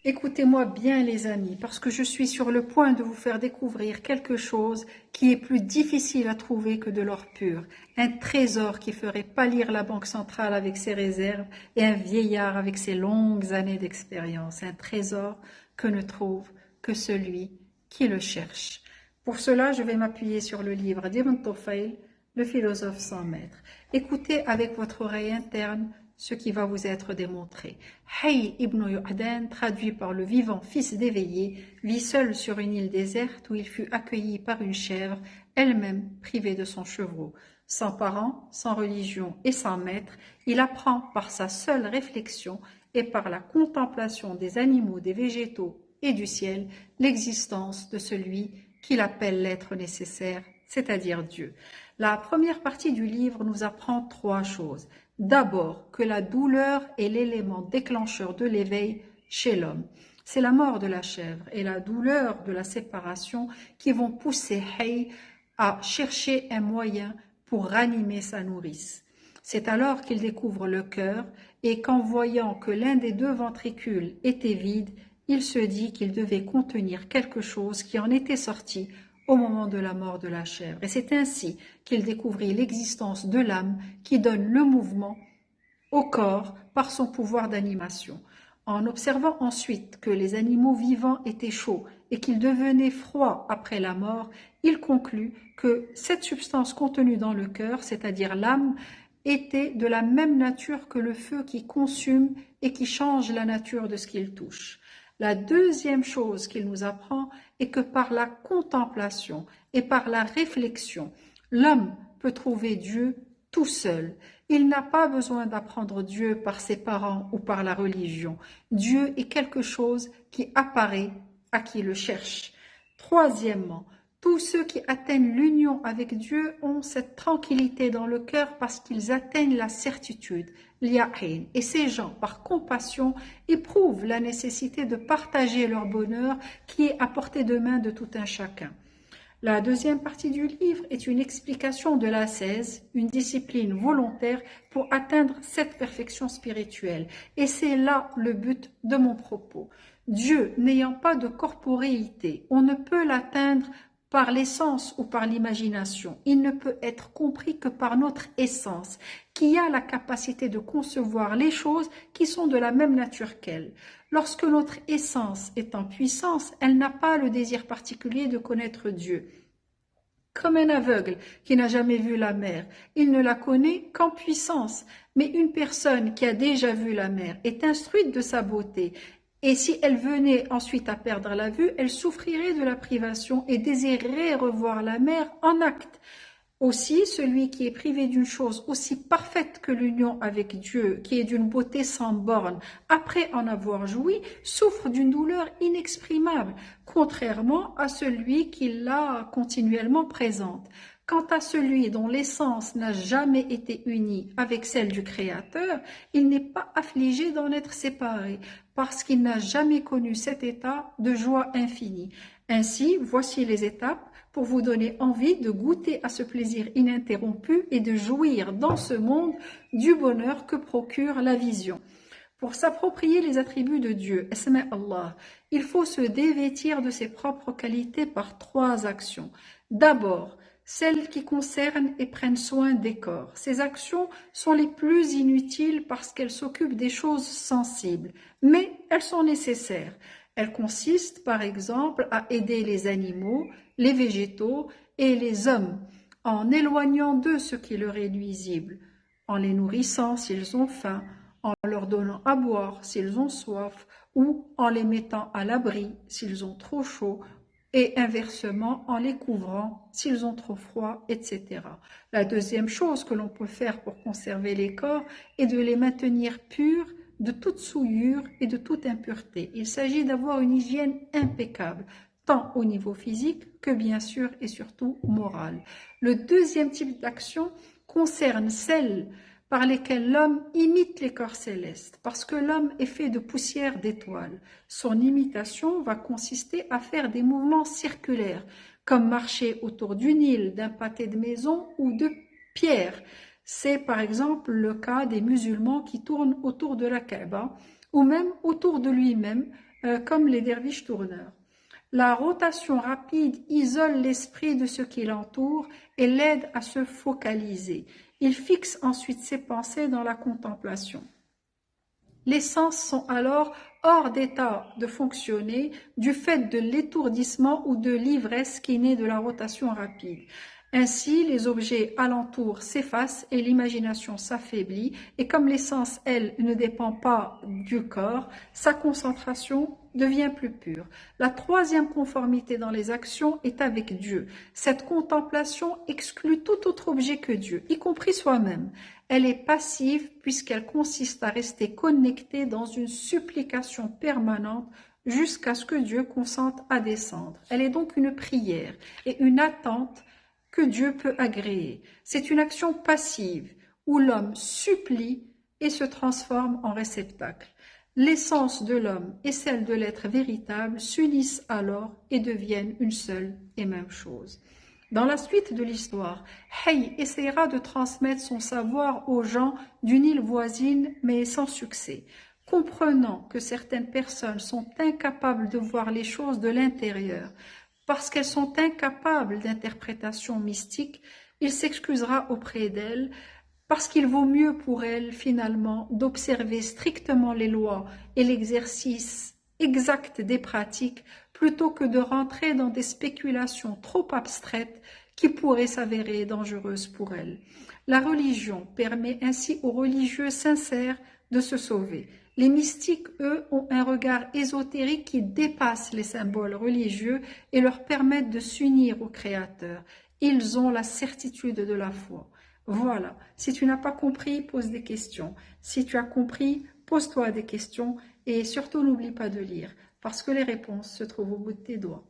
Écoutez-moi bien les amis, parce que je suis sur le point de vous faire découvrir quelque chose qui est plus difficile à trouver que de l'or pur, un trésor qui ferait pâlir la Banque centrale avec ses réserves et un vieillard avec ses longues années d'expérience, un trésor que ne trouve que celui qui le cherche. Pour cela, je vais m'appuyer sur le livre d'Ibn Tufayl, le philosophe sans maître. Écoutez avec votre oreille interne ce qui va vous être démontré. Hayy ibn Yu'adan, traduit par le vivant fils d'éveillé, vit seul sur une île déserte où il fut accueilli par une chèvre, elle-même privée de son chevreau. Sans parents, sans religion et sans maître, il apprend par sa seule réflexion et par la contemplation des animaux, des végétaux et du ciel l'existence de celui qu'il appelle l'être nécessaire, c'est-à-dire Dieu. La première partie du livre nous apprend trois choses. D'abord, que la douleur est l'élément déclencheur de l'éveil chez l'homme. C'est la mort de la chèvre et la douleur de la séparation qui vont pousser Hay à chercher un moyen pour ranimer sa nourrice. C'est alors qu'il découvre le cœur et qu'en voyant que l'un des deux ventricules était vide, il se dit qu'il devait contenir quelque chose qui en était sorti au moment de la mort de la chèvre. Et c'est ainsi qu'il découvrit l'existence de l'âme qui donne le mouvement au corps par son pouvoir d'animation. En observant ensuite que les animaux vivants étaient chauds et qu'ils devenaient froids après la mort, il conclut que cette substance contenue dans le cœur, c'est-à-dire l'âme, était de la même nature que le feu qui consume et qui change la nature de ce qu'il touche. La deuxième chose qu'il nous apprend est que par la contemplation et par la réflexion, l'homme peut trouver Dieu tout seul. Il n'a pas besoin d'apprendre Dieu par ses parents ou par la religion. Dieu est quelque chose qui apparaît à qui le cherche. Troisièmement, tous ceux qui atteignent l'union avec Dieu ont cette tranquillité dans le cœur parce qu'ils atteignent la certitude, l'yaqin. Et ces gens, par compassion, éprouvent la nécessité de partager leur bonheur qui est à portée de main de tout un chacun. La deuxième partie du livre est une explication de l'ascèse, une discipline volontaire pour atteindre cette perfection spirituelle. Et c'est là le but de mon propos. Dieu n'ayant pas de corporéité, on ne peut l'atteindre par l'essence ou par l'imagination. Il ne peut être compris que par notre essence, qui a la capacité de concevoir les choses qui sont de la même nature qu'elle. Lorsque notre essence est en puissance, elle n'a pas le désir particulier de connaître Dieu. Comme un aveugle qui n'a jamais vu la mer, il ne la connaît qu'en puissance. Mais une personne qui a déjà vu la mer est instruite de sa beauté. Et si elle venait ensuite à perdre la vue, elle souffrirait de la privation et désirerait revoir la mer en acte. Aussi, celui qui est privé d'une chose aussi parfaite que l'union avec Dieu, qui est d'une beauté sans borne, après en avoir joui, souffre d'une douleur inexprimable, contrairement à celui qui l'a continuellement présente. Quant à celui dont l'essence n'a jamais été unie avec celle du Créateur, il n'est pas affligé d'en être séparé, parce qu'il n'a jamais connu cet état de joie infinie. Ainsi, voici les étapes pour vous donner envie de goûter à ce plaisir ininterrompu et de jouir dans ce monde du bonheur que procure la vision. Pour s'approprier les attributs de Dieu, Asma Allah, il faut se dévêtir de ses propres qualités par trois actions. D'abord, celles qui concernent et prennent soin des corps. Ces actions sont les plus inutiles parce qu'elles s'occupent des choses sensibles, mais elles sont nécessaires. Elles consistent, par exemple, à aider les animaux, les végétaux et les hommes, en éloignant d'eux ce qui leur est nuisible, en les nourrissant s'ils ont faim, en leur donnant à boire s'ils ont soif, ou en les mettant à l'abri s'ils ont trop chaud, et inversement en les couvrant s'ils ont trop froid, etc. La deuxième chose que l'on peut faire pour conserver les corps est de les maintenir purs de toute souillure et de toute impureté. Il s'agit d'avoir une hygiène impeccable, tant au niveau physique que bien sûr et surtout moral. Le deuxième type d'action concerne celles par lesquelles l'homme imite les corps célestes, parce que l'homme est fait de poussière d'étoiles. Son imitation va consister à faire des mouvements circulaires, comme marcher autour d'une île, d'un pâté de maison ou de pierre. C'est par exemple le cas des musulmans qui tournent autour de la Kaaba, ou même autour de lui-même, comme les derviches tourneurs. La rotation rapide isole l'esprit de ce qui l'entoure et l'aide à se focaliser. Il fixe ensuite ses pensées dans la contemplation. Les sens sont alors hors d'état de fonctionner du fait de l'étourdissement ou de l'ivresse qui naît de la rotation rapide. Ainsi, les objets alentour s'effacent et l'imagination s'affaiblit, et comme l'essence, elle, ne dépend pas du corps, sa concentration devient plus pure. La troisième conformité dans les actions est avec Dieu. Cette contemplation exclut tout autre objet que Dieu, y compris soi-même. Elle est passive puisqu'elle consiste à rester connectée dans une supplication permanente jusqu'à ce que Dieu consente à descendre. Elle est donc une prière et une attente que Dieu peut agréer. C'est une action passive où l'homme supplie et se transforme en réceptacle. L'essence de l'homme et celle de l'être véritable s'unissent alors et deviennent une seule et même chose. Dans la suite de l'histoire, Hay essaiera de transmettre son savoir aux gens d'une île voisine, mais sans succès. Comprenant que certaines personnes sont incapables de voir les choses de l'intérieur, parce qu'elles sont incapables d'interprétation mystique, il s'excusera auprès d'elles, parce qu'il vaut mieux pour elles, finalement, d'observer strictement les lois et l'exercice exact des pratiques, plutôt que de rentrer dans des spéculations trop abstraites qui pourraient s'avérer dangereuses pour elles. La religion permet ainsi aux religieux sincères de se sauver. Les mystiques, eux, ont un regard ésotérique qui dépasse les symboles religieux et leur permettent de s'unir au Créateur. Ils ont la certitude de la foi. Voilà. Si tu n'as pas compris, pose des questions. Si tu as compris, pose-toi des questions et surtout n'oublie pas de lire, parce que les réponses se trouvent au bout de tes doigts.